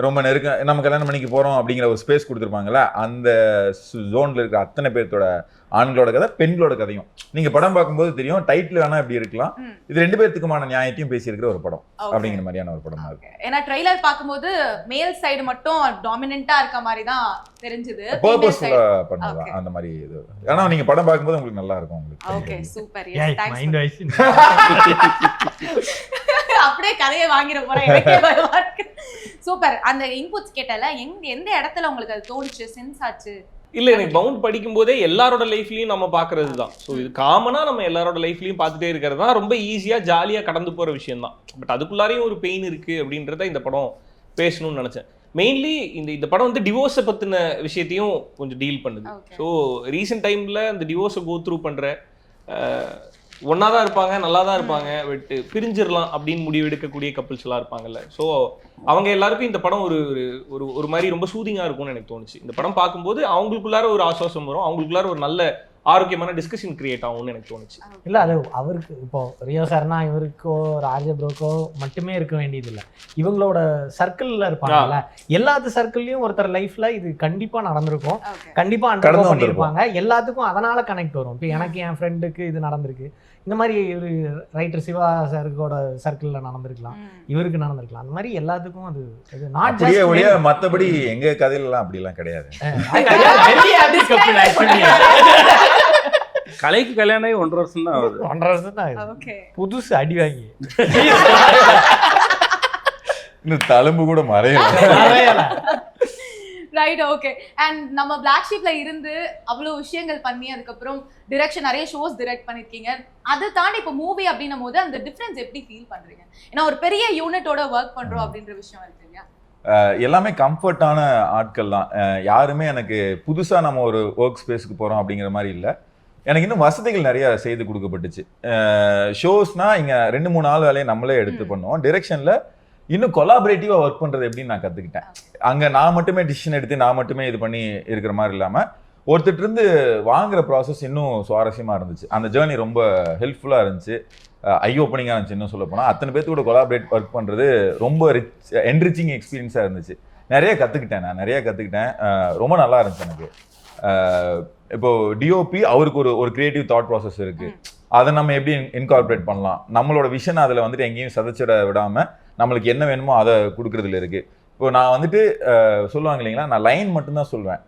ரொம்ப நம்ம கல்யாணம் பண்ணிக்க போறோம் அப்படிங்கிற ஒரு ஸ்பேஸ் கொடுத்துருப்பாங்கல்ல, அந்த ஜோன்ல இருக்கிற அத்தனை பேர்த்தோட ஆண்களோட கதை பெண்களோட கதையும் நீங்க படம் பார்க்கும்போது தெரியும். டைட்டில் வேணா இப்படி இருக்கலாம், இது 2 பேர்த்துக்குமான நியாயத்தையும் பேசியிருக்கிற ஒரு படம் அப்படிங்கிற மாதிரியான ஒரு படம் இருக்கு. ஏன்னா ட்ரெய்லர் பார்க்கும்போது மேல் சைடு மட்டும் டாமினன்ட்டா இருக்க மாதிரி தான் தெரிஞ்சது. பர்பஸ்ஃபுல்லா பண்ணலாம் அந்த மாதிரி இது. ஆனா நீங்க படம் பார்க்கும்போது உங்களுக்கு நல்லா இருக்கும் உங்களுக்கு. Okay super. S thanks. Mind voice அப்படியே கதையை வாங்கிட போறேன். சூப்பர். அந்த இன்புட்ஸ் கேட்டல எந்த இடத்துல உங்களுக்கு அது தோணுச்சு, சென்ஸ் ஆச்சு? இல்ல எனக்கு பவுண்ட் படிக்கும் போதே எல்லாரோட லைஃப்லயும் நம்ம பாக்குறது தான். ஸோ இது காமனா நம்ம எல்லாரோட லைஃப்லயும் பார்த்துட்டே இருக்கிறது தான். ரொம்ப ஈஸியா ஜாலியா கடந்து போற விஷயம் தான். பட் அதுக்குள்ளாரையும் ஒரு பெயின் இருக்கு அப்படின்றத இந்த படம் பேசணும்னு நினைச்சேன். மெயின்லி இந்த படம் வந்து டிவோர்ஸை பத்தின விஷயத்தையும் கொஞ்சம் டீல் பண்ணுது. ஸோ ரீசெண்ட் டைம்ல இந்த டிவோர்ஸை கோ த்ரூ பண்ற ஒன்னா தான் இருப்பாங்க, நல்லா தான் இருப்பாங்க, பட் பிரிஞ்சிடலாம் அப்படின்னு முடிவு எடுக்கக்கூடிய கப்பிள்ஸ் எல்லாம் இருப்பாங்கல்ல. ஸோ அவங்க எல்லாருக்கும் இந்த படம் ஒரு ஒரு மாதிரி ரொம்ப சூதிங்கா இருக்கும்னு எனக்கு தோணுச்சு. இந்த படம் பார்க்கும்போது அவங்களுக்குள்ளார ஒரு ஆசுவாசம் வரும், அவங்களுக்குள்ளார ஒரு நல்ல ஆரோக்கியமான டிஸ்கஷன் கிரியேட் ஆகும்னு எனக்கு தோணுச்சு. இல்ல அது அவருக்கு இப்போ ரியோ சார்னா இவருக்கோ ராஜ ப்ரோக்கோ மட்டுமே இருக்க வேண்டியது இல்லை, இவங்களோட சர்க்கிள்ல இருப்பாங்கல்ல, எல்லாத்து சர்க்கிள்லயும் ஒருத்தர் லைஃப்ல இது கண்டிப்பா நடந்திருக்கும், கண்டிப்பா அண்டர்கோ பண்ணிருப்பாங்க. எல்லாத்துக்கும் அதனால கனெக்ட் வரும். இப்போ எனக்கு என் ஃப்ரெண்டுக்கு இது நடந்திருக்கு, இந்த மாதிரி ஒரு ரைட்டர் சிவா சாருக்கோட சர்க்கிள்ல நடந்திருக்கலாம், இவருக்கு நடந்திருக்கலாம். அந்த மாதிரி எல்லாத்துக்கும் அது மத்தபடி எங்க கதையில எல்லாம் அப்படி எல்லாம் கிடையாது. கலைக்கு கல்யாணம் 1.5 வருஷம் தான் ஆகுது. 1.5 வருஷம் தான் ஆகுது. புதுசு அடி வாங்கி இன்னும் தழும்பு கூட மறையல. Right okay. அண்ட் நம்ம பிளாக் ஷீப்ல இருந்து அவ்வளவு விஷயங்கள் பண்ணி அதுக்கப்புறம் டிரெக்ஷன் நிறைய ஷோஸ் டிரெக்ட் பண்ணிருக்கீங்க. அதை தாண்டி இப்போ மூவி அப்படின்னும் போது அந்த டிஃபரன்ஸ் எப்படி ஃபீல் பண்றீங்க? ஏன்னா ஒரு பெரிய யூனிட்டோட ஒர்க் பண்றோம் அப்படின்ற விஷயம் இருக்கு இல்லையா? எல்லாமே கம்ஃபர்டான ஆட்கள் தான். யாருமே எனக்கு புதுசா நம்ம ஒரு ஒர்க் ஸ்பேஸ்க்கு போறோம் அப்படிங்கிற மாதிரி இல்லை. எனக்கு இன்னும் வசதிகள் நிறைய செய்து கொடுக்கப்பட்டுச்சு. ஷோஸ்னா இங்க 2-3 ஆள் வேலையை நம்மளே எடுத்து பண்ணுவோம். டிரெக்ஷன்ல இன்னும் கொலாபரேட்டிவா ஒர்க் பண்றது எப்படின்னு நான் கத்துக்கிட்டேன். அங்க நான் மட்டுமே டிசிஷன் எடுத்து நான் மட்டுமே இது பண்ணி இருக்கிற மாதிரி இல்லாம ஒருத்தர் இருந்து வாங்குற ப்ராசஸ் இன்னும் சுவாரஸ்யமா இருந்துச்சு. அந்த ஜேர்னி ரொம்ப ஹெல்ப்ஃபுல்லா இருந்துச்சு, ஐ ஓப்பனிங்கா இருந்துச்சு. இன்னும் சொல்ல போனா அத்தனை பேர்த்து கூட கொலாபரேட் ஒர்க் பண்றது ரொம்ப என்ரிச்சிங் எக்ஸ்பீரியன்ஸா இருந்துச்சு. நிறைய கத்துக்கிட்டேன். ரொம்ப நல்லா இருந்துச்சு எனக்கு. இப்போ டிஓபி அவருக்கு ஒரு கிரியேட்டிவ் தாட் ப்ராசஸ் இருக்கு, அதை நம்ம எப்படி இன்கார்பரேட் பண்ணலாம், நம்மளோட விஷன் அதில் வந்துட்டு எங்கேயும் சதைச்சிட விடாம நம்மளுக்கு என்ன வேணுமோ அதை கொடுக்கறதுல இருக்கு. இப்போ நான் வந்துட்டு சொல்லுவாங்க இல்லைங்களா, நான் லைன் மட்டும்தான் சொல்வேன்,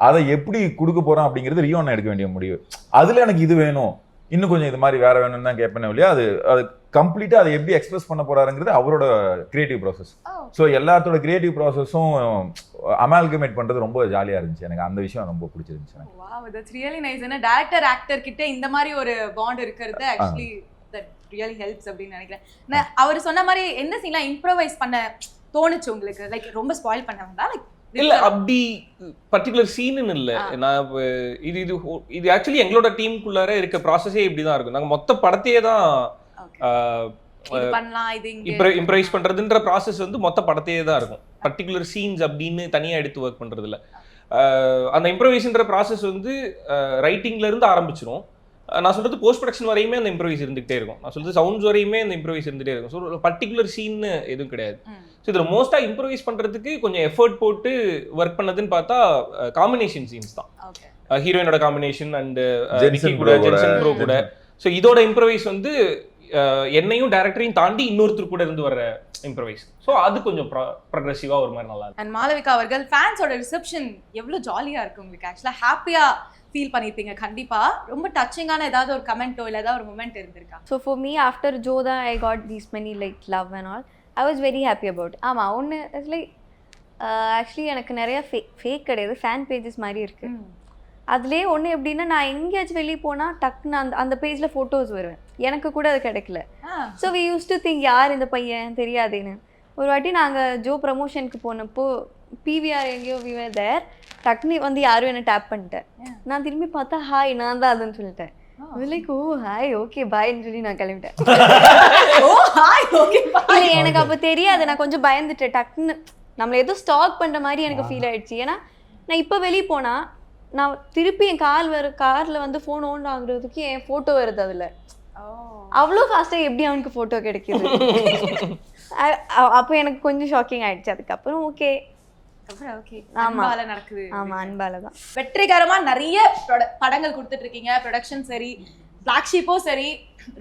அதை எப்படி கொடுக்க போறோம் அப்படிங்கிறது ரியோன் எடுக்க வேண்டிய முடிவு. அதுல எனக்கு இது வேணும், இன்னும் கொஞ்சம் இது மாதிரி வேற வேணும்னு தான் கேட்பேன் இல்லையா. அது கம்ப்ளீட்டா அதை எப்படி எக்ஸ்பிரஸ் பண்ண போறாருங்கிறது அவரோட கிரியேட்டிவ் ப்ராசஸ். ஸோ எல்லாத்தோட கிரியேட்டிவ் ப்ராசஸும் அமால்கமேட் பண்றது ரொம்ப ஜாலியா இருந்துச்சு. எனக்கு அந்த விஷயம் ரொம்ப பிடிச்சிருந்துச்சு. Wow, that's really nice. ஏன்னா டைரக்டர் ஆக்டர் கிட்ட இந்த மாதிரி ஒரு பாண்ட் இருக்கிறது ஆக்சுவலி தட் ரியலி ஹெல்ப்ஸ் அப்படின்னு நினைக்கிறேன். அவர் சொன்ன மாதிரி எந்த சீன்லாம் இம்ப்ரோவைஸ் பண்ண தோணுச்சு உங்களுக்கு? லைக் ரொம்ப ஸ்பாயில் பண்ணவங்களா? லைக் இல்ல அப்படி பர்டிகுலர் சீன்னு இல்ல. நான் இது இது இது ஆக்சுவலி எங்களோட டீமுக்குள்ளார இருக்க ப்ராசஸே இப்படிதான் இருக்கும். நாங்க மொத்த படத்தையே தான் இம்ப்ரைஸ் பண்றதுன்ற ப்ராசஸ் வந்து மொத்த படத்தையே தான் இருக்கும். பர்டிகுலர் சீன்ஸ் அப்படின்னு தனியா எடுத்து ஒர்க் பண்றது இல்ல. அந்த இம்ப்ரோவைஸ்ன்ற ப்ராசஸ் வந்து ரைட்டிங்ல இருந்து ஆரம்பிச்சிரும். நான் சொல்றது போஸ்ட் ப்ரொடக்ஷன் வரையுமே அந்த இம்ப்ரோவைஸ் இருந்துகிட்டே இருக்கும். நான் சொல்றது சவுண்ட்ஸ் வரையுமே அந்த இம்ப்ரோவைஸ் இருந்துகிட்டே இருக்கும். ஸோ பர்டிகுலர் சீன் எதுவும் கிடையாது. ஸோ இதில் மோஸ்ட்டாக இம்ப்ரோவைஸ் பண்ணுறதுக்கு கொஞ்சம் எஃபர்ட் போட்டு ஒர்க் பண்ணதுன்னு பார்த்தா காம்பினேஷன் சீன்ஸ் தான். ஹீரோயினோட காம்பினேஷன் அண்ட் ஜென்சன் ப்ரோ கூட. ஸோ இதோட இம்ப்ரோவைஸ் வந்து என்னையும் டேரக்டரையும் தாண்டி இன்னொருத்தர் கூட இருந்து வர இம்ப்ரோவைஸ். ஸோ அது கொஞ்சம் ப்ரொக்ரெசிவாக ஒரு மாதிரி நல்லா இருக்கும். அண்ட் மாளவிகா அவர்கள் ஃபேன்ஸோட ரிசப்ஷன் எவ்வளோ ஜாலியாக இருக்கு உங்களுக்கு? ஆக்சுவலாக ஹாப்பியாக ஃபீல் பண்ணியிருப்பீங்க கண்டிப்பா. ரொம்ப டச்சிங்கான ஏதாவது ஒரு கமெண்ட்டோ இல்லை ஏதாவது ஒரு மூமெண்ட் இருந்திருக்கா? So for me after Jodha I got these many like love and all. I was very happy about. ஆமாம், ஒன்று லைக் ஆக்சுவலி எனக்கு நிறைய ஃபேக் கிடையாது, ஃபேன் பேஜஸ் மாதிரி இருக்குது. அதுலேயே ஒன்று எப்படின்னா, நான் எங்கேயாச்சும் வெளியே போனால் டக்குன்னு அந்த பேஜில் ஃபோட்டோஸ் வருவேன். எனக்கு கூட அது கிடைக்கல. So we used to think யார் இந்த பையன் தெரியாதுன்னு. ஒரு வாட்டி நாங்கள் ஜோ ப்ரமோஷனுக்கு போனப்போ பிவிஆர் எங்கேயோ விவர் தேர், டக்குனு வந்து யாரும் என்ன டேப் பண்ணிட்டேன். நான் திரும்பி பார்த்தா ஹாய் நான் தான் அதுன்னு சொல்லிட்டேன். லைக் ஓ ஹாய் ஓகே பாய்ன்னு சொல்லி நான் கிளம்பிட்டேன். எனக்கு அப்போ தெரியாது, நான் கொஞ்சம் பயந்துட்டேன். டக்குன்னு நம்மளை ஏதோ ஸ்டாக் பண்ணுற மாதிரி எனக்கு ஃபீல் ஆயிடுச்சு. ஏன்னா நான் இப்போ வெளியே போனால் நான் திருப்பி என் காரில் வந்து ஃபோன் ஓன் ஆகுறதுக்கு என் ஃபோட்டோ வருது. அதில் அவ்வளோ ஃபாஸ்ட்டாக எப்படி அவனுக்கு ஃபோட்டோ கிடைக்குது? அப்போ எனக்கு கொஞ்சம் ஷாக்கிங் ஆயிடுச்சு. அதுக்கப்புறம் ஓகே நடக்குது. ஆமா, அன்பால தான். வெற்றிகரமா நிறைய படங்கள் கொடுத்துட்டு இருக்கீங்க. ப்ரொடக்ஷன் சரி, ஃபிளாக்ஷிப்போ சரி,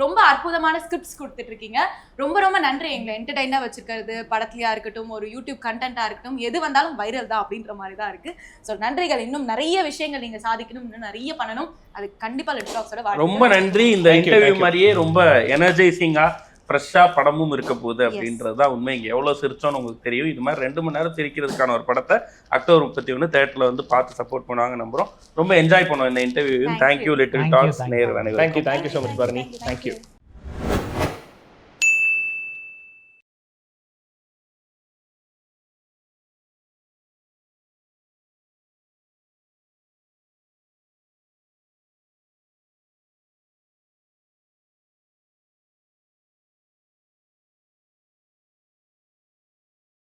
ரொம்ப அற்புதமான ஸ்கிரிப்ட்ஸ் கொடுத்துட்டு இருக்கீங்க. ரொம்ப ரொம்ப நன்றி எங்களை என்டர்டைனா வச்சிருக்கிறது. படத்துலயா இருக்கட்டும், ஒரு யூடியூப் கண்டென்ட்டா இருக்கட்டும், எது வந்தாலும் வைரல் தான் அப்படின்ற மாதிரி தான் இருக்கு. ஸோ நன்றிகள். இன்னும் நிறைய விஷயங்கள் நீங்க சாதிக்கணும், இன்னும் நிறைய பண்ணணும். அது கண்டிப்பா லிட் டாக்ஸோட ரொம்ப நன்றி. இந்த இன்டர்வியூ மாதிரியே ரொம்ப எனர்ஜைசிங்கா ஃப்ரெஷ்ஷாக படமும் இருக்க போகுது அப்படின்றது தான் உண்மை. இங்கே எவ்வளோ சிரிச்சோன்னு உங்களுக்கு தெரியும். இது மாதிரி 2 மணி நேரம் சிரிக்கிறதுக்கான ஒரு படத்தை அக்டோபர் 31 தேட்டரில் வந்து பார்த்து சப்போர்ட் பண்ணுவாங்க நம்புகிறோம். ரொம்ப என்ஜாய் பண்ணுவோம் இந்த இன்டர்வியூ. தேங்க்யூ லிட்டில் டாக்ஸ் நேர். Thank you so much Bharani. Thank you.